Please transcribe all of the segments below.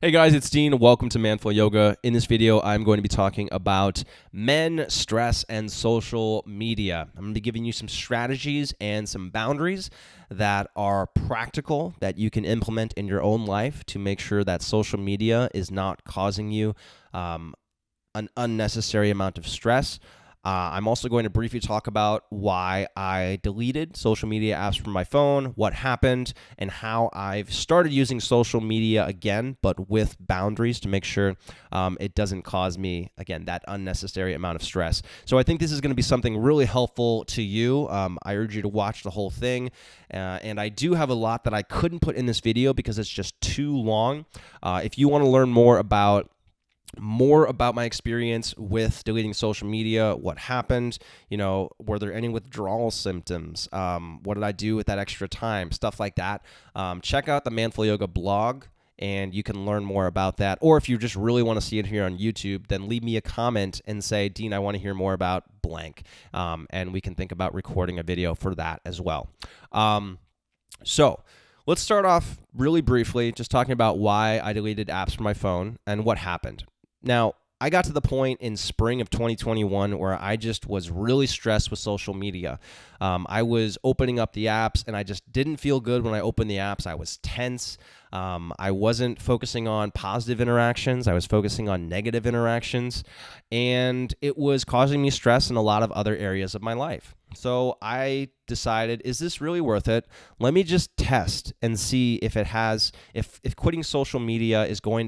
Hey guys, it's Dean. Welcome to Manful Yoga. In this video, I'm going to be talking about men, stress, and social media. I'm going to be giving you some strategies and some boundaries that are practical that you can implement in your own life to make sure that social media is not causing you an unnecessary amount of stress. I'm also going to briefly talk about why I deleted social media apps from my phone, what happened, and how I've started using social media again, but with boundaries to make sure it doesn't cause me, again, that unnecessary amount of stress. So I think this is going to be something really helpful to you. I urge you to watch the whole thing. And I do have a lot that I couldn't put in this video because it's just too long. If you want to learn more about my experience with deleting social media, what happened, were there any withdrawal symptoms, what did I do with that extra time, stuff like that, check out the Manful Yoga blog and you can learn more about that. Or if you just really want to see it here on YouTube, then leave me a comment and say, Dean, I want to hear more about blank, and we can think about recording a video for that as well. So let's start off really briefly just talking about why I deleted apps from my phone and what happened. Now, I got to the point in spring of 2021 where I just was really stressed with social media. I was opening up the apps and I just didn't feel good when I opened the apps. I was tense. I wasn't focusing on positive interactions. I was focusing on negative interactions, and it was causing me stress in a lot of other areas of my life. So I decided, is this really worth it? Let me just test and see if quitting social media is going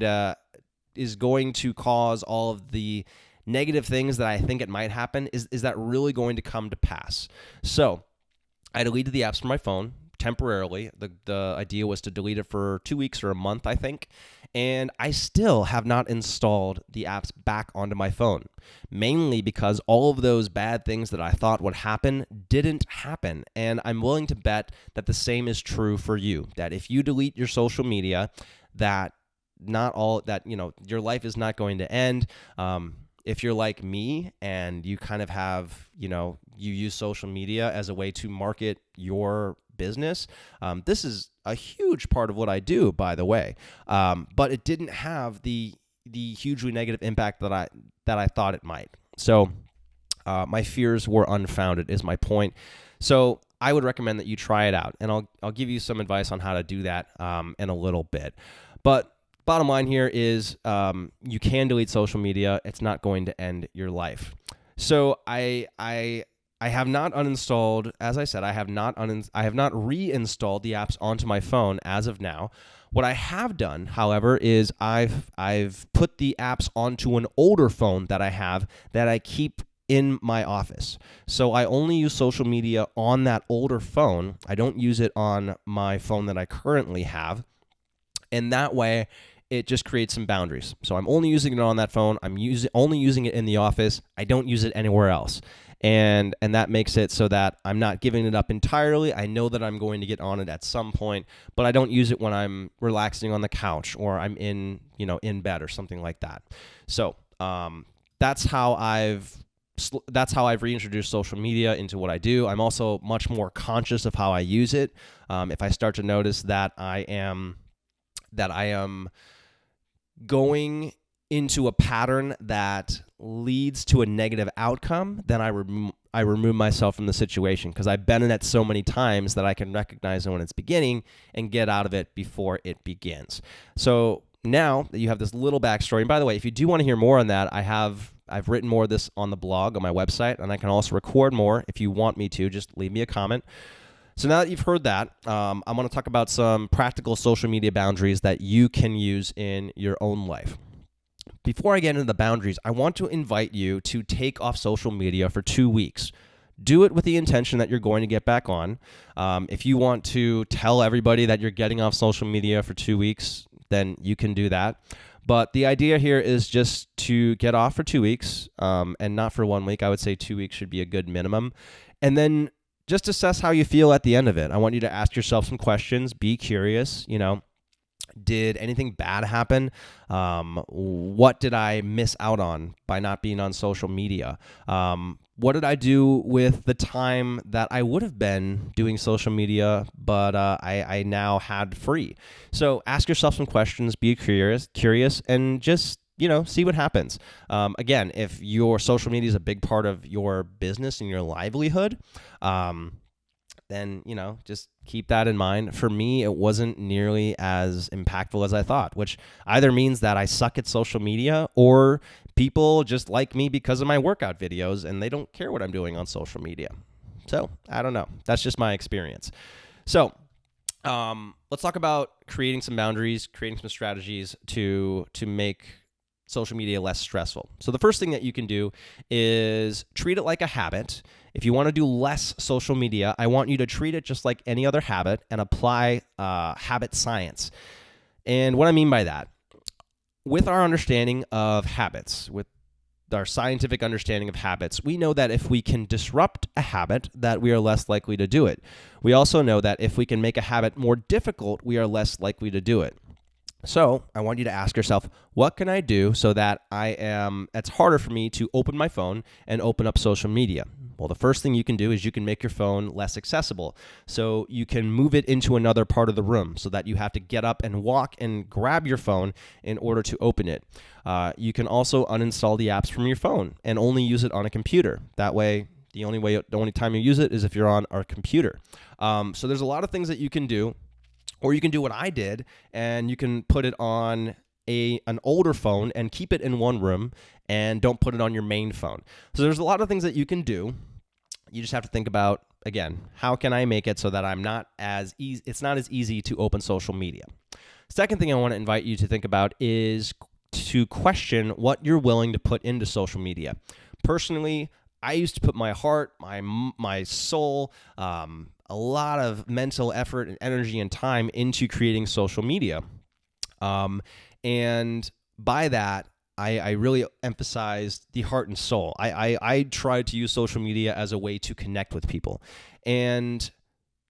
to cause all of the negative things that I think it might happen. Is that really going to come to pass? So I deleted the apps from my phone temporarily. The idea was to delete it for 2 weeks or a month, I think. And I still have not installed the apps back onto my phone, mainly because all of those bad things that I thought would happen didn't happen. And I'm willing to bet that the same is true for you, that if you delete your social media, your life is not going to end. If you're like me and you kind of have, you use social media as a way to market your business, this is a huge part of what I do, by the way. But it didn't have the hugely negative impact that I thought it might. So my fears were unfounded, is my point. So I would recommend that you try it out, and I'll give you some advice on how to do that in a little bit. But bottom line here is you can delete social media. It's not going to end your life. So I have not uninstalled, as I said, I have not reinstalled the apps onto my phone as of now. What I have done, however, is I've put the apps onto an older phone that I have that I keep in my office. So I only use social media on that older phone. I don't use it on my phone that I currently have. And that way, it just creates some boundaries. So I'm only using it on that phone. I'm only using it in the office. I don't use it anywhere else. And that makes it so that I'm not giving it up entirely. I know that I'm going to get on it at some point, but I don't use it when I'm relaxing on the couch or I'm in bed or something like that. So that's how I've reintroduced social media into what I do. I'm also much more conscious of how I use it. If I start to notice that I am going into a pattern that leads to a negative outcome, then I remove myself from the situation, because I've been in it so many times that I can recognize it when it's beginning and get out of it before it begins. So now that you have this little backstory, and by the way, if you do want to hear more on that, I've written more of this on the blog on my website, and I can also record more if you want me to. Just leave me a comment. So now that you've heard that, I'm going to talk about some practical social media boundaries that you can use in your own life. Before I get into the boundaries, I want to invite you to take off social media for 2 weeks. Do it with the intention that you're going to get back on. If you want to tell everybody that you're getting off social media for 2 weeks, then you can do that. But the idea here is just to get off for 2 weeks, and not for 1 week. I would say 2 weeks should be a good minimum. And then just assess how you feel at the end of it. I want you to ask yourself some questions. Be curious. Did anything bad happen? What did I miss out on by not being on social media? what did I do with the time that I would have been doing social media, but I now had free? So ask yourself some questions, be curious, and just see what happens. Again, if your social media is a big part of your business and your livelihood, then just keep that in mind. For me, it wasn't nearly as impactful as I thought, which either means that I suck at social media or people just like me because of my workout videos and they don't care what I'm doing on social media. So I don't know. That's just my experience. So let's talk about creating some boundaries, creating some strategies to make social media less stressful. So the first thing that you can do is treat it like a habit. If you want to do less social media, I want you to treat it just like any other habit and apply habit science. And what I mean by that, with our understanding of habits, with our scientific understanding of habits, we know that if we can disrupt a habit, that we are less likely to do it. We also know that if we can make a habit more difficult, we are less likely to do it. So I want you to ask yourself, what can I do so that it's harder for me to open my phone and open up social media? Well, the first thing you can do is you can make your phone less accessible. So you can move it into another part of the room so that you have to get up and walk and grab your phone in order to open it. You can also uninstall the apps from your phone and only use it on a computer. That way, the only time you use it is if you're on our computer. So there's a lot of things that you can do. Or you can do what I did, and you can put it on an older phone and keep it in one room and don't put it on your main phone. So there's a lot of things that you can do. You just have to think about, again, how can I make it so that it's not as easy to open social media. Second thing I want to invite you to think about is to question what you're willing to put into social media. Personally, I used to put my heart, my soul, a lot of mental effort and energy and time into creating social media. And by that, I really emphasized the heart and soul. I tried to use social media as a way to connect with people. And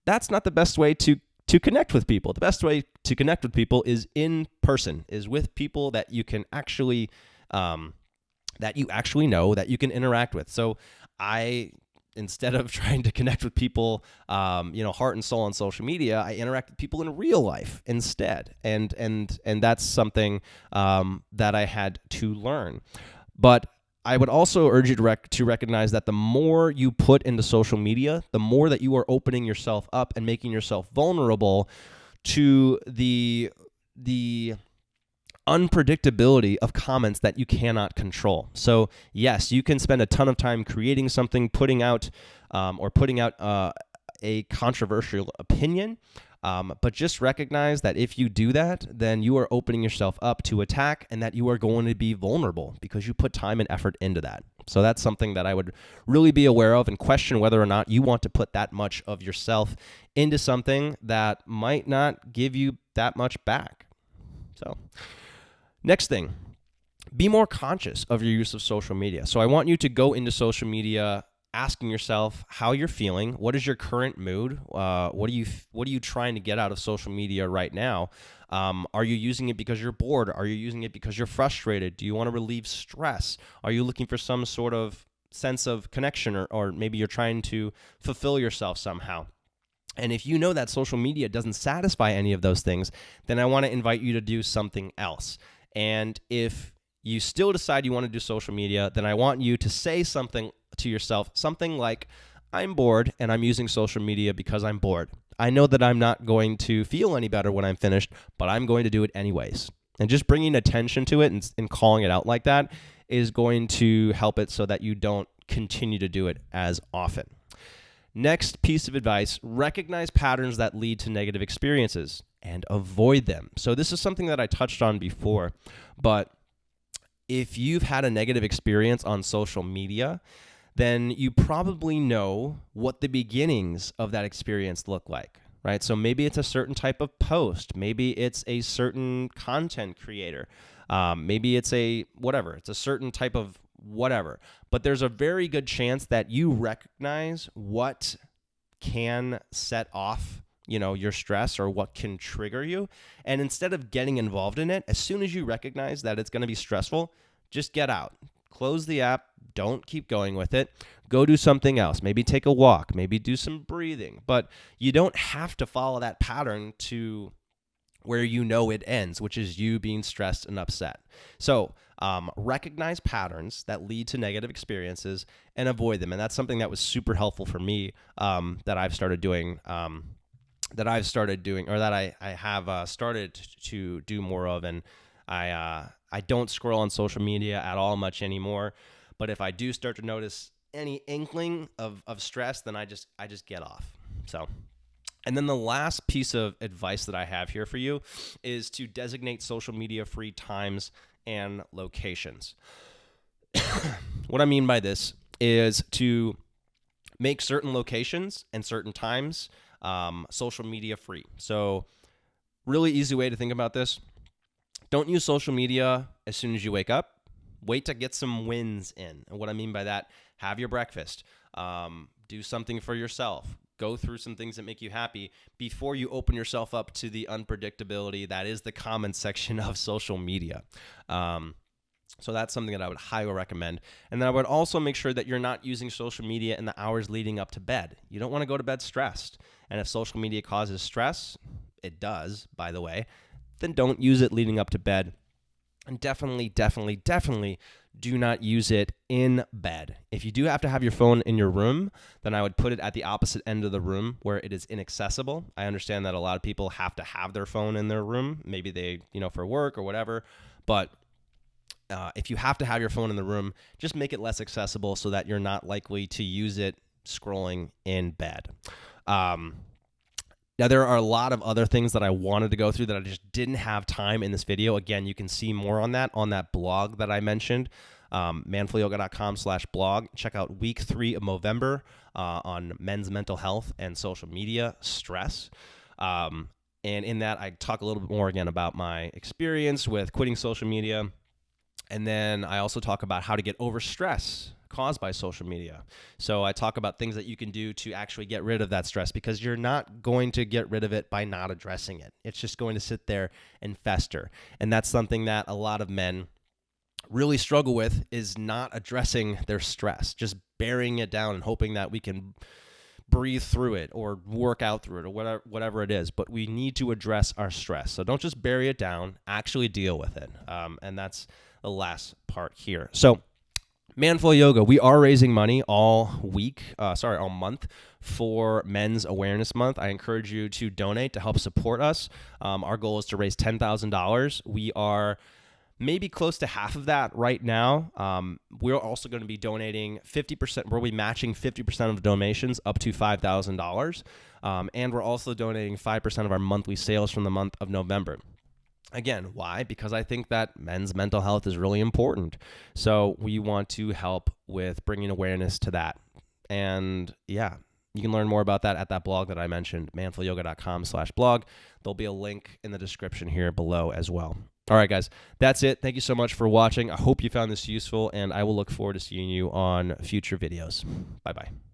that's not the best way to connect with people. The best way to connect with people is in person, is with people that you can actually know, that you can interact with. So instead of trying to connect with people, heart and soul on social media, I interact with people in real life instead. And that's something that I had to learn. But I would also urge you to recognize that the more you put into social media, the more that you are opening yourself up and making yourself vulnerable to the unpredictability of comments that you cannot control. So yes, you can spend a ton of time creating something, putting out a controversial opinion, but just recognize that if you do that, then you are opening yourself up to attack and that you are going to be vulnerable because you put time and effort into that. So that's something that I would really be aware of and question whether or not you want to put that much of yourself into something that might not give you that much back. So next thing, be more conscious of your use of social media. So I want you to go into social media asking yourself how you're feeling. What is your current mood? What are you trying to get out of social media right now? Are you using it because you're bored? Are you using it because you're frustrated? Do you want to relieve stress? Are you looking for some sort of sense of connection, or maybe you're trying to fulfill yourself somehow? And if you know that social media doesn't satisfy any of those things, then I want to invite you to do something else. And if you still decide you want to do social media, then I want you to say something to yourself, something like, I'm bored and I'm using social media because I'm bored. I know that I'm not going to feel any better when I'm finished, but I'm going to do it anyways. And just bringing attention to it and calling it out like that is going to help it so that you don't continue to do it as often. Next piece of advice, recognize patterns that lead to negative experiences and avoid them. So this is something that I touched on before, but if you've had a negative experience on social media, then you probably know what the beginnings of that experience look like, right? So maybe it's a certain type of post. Maybe it's a certain content creator. Maybe it's it's a certain type of whatever. But there's a very good chance that you recognize what can set off, your stress or what can trigger you. And instead of getting involved in it, as soon as you recognize that it's going to be stressful, just get out. close the app. Don't keep going with it. Go do something else. Maybe take a walk. Maybe do some breathing. But you don't have to follow that pattern to where you know it ends, which is you being stressed and upset. So recognize patterns that lead to negative experiences and avoid them. And that's something that was super helpful for me that I've started doing. That I have started to do more of, and I don't scroll on social media at all much anymore. But if I do start to notice any inkling of stress, then I just get off. So, and then the last piece of advice that I have here for you is to designate social media free times and locations. What I mean by this is to make certain locations and certain times social media free. So really easy way to think about this. Don't use social media as soon as you wake up. Wait to get some wins in. And what I mean by that, have your breakfast, do something for yourself, go through some things that make you happy before you open yourself up to the unpredictability that is the comment section of social media. So that's something that I would highly recommend. And then I would also make sure that you're not using social media in the hours leading up to bed. You don't want to go to bed stressed. And if social media causes stress, it does, by the way, then don't use it leading up to bed. And definitely do not use it in bed. If you do have to have your phone in your room, then I would put it at the opposite end of the room where it is inaccessible. I understand that a lot of people have to have their phone in their room. Maybe they, for work or whatever. But if you have to have your phone in the room, just make it less accessible so that you're not likely to use it scrolling in bed. Now, there are a lot of other things that I wanted to go through that I just didn't have time in this video. Again, you can see more on that blog that I mentioned, manfulyoga.com/blog. Check out week 3 of Movember on men's mental health and social media stress. And in that, I talk a little bit more again about my experience with quitting social media. And then I also talk about how to get over stress caused by social media. So I talk about things that you can do to actually get rid of that stress, because you're not going to get rid of it by not addressing it. It's just going to sit there and fester. And that's something that a lot of men really struggle with, is not addressing their stress, just burying it down and hoping that we can breathe through it or work out through it or whatever it is. But we need to address our stress. So don't just bury it down, actually deal with it. And that's the last part here. So Manful Yoga, we are raising money all month for Men's Awareness Month. I encourage you to donate to help support us. Our goal is to raise $10,000. We are maybe close to half of that right now. We're also going to be donating 50%. We'll be matching 50% of donations up to $5,000. And we're also donating 5% of our monthly sales from the month of November. Again, why? Because I think that men's mental health is really important. So we want to help with bringing awareness to that. And yeah, you can learn more about that at that blog that I mentioned, manfulyoga.com/blog. There'll be a link in the description here below as well. All right, guys, that's it. Thank you so much for watching. I hope you found this useful, and I will look forward to seeing you on future videos. Bye-bye.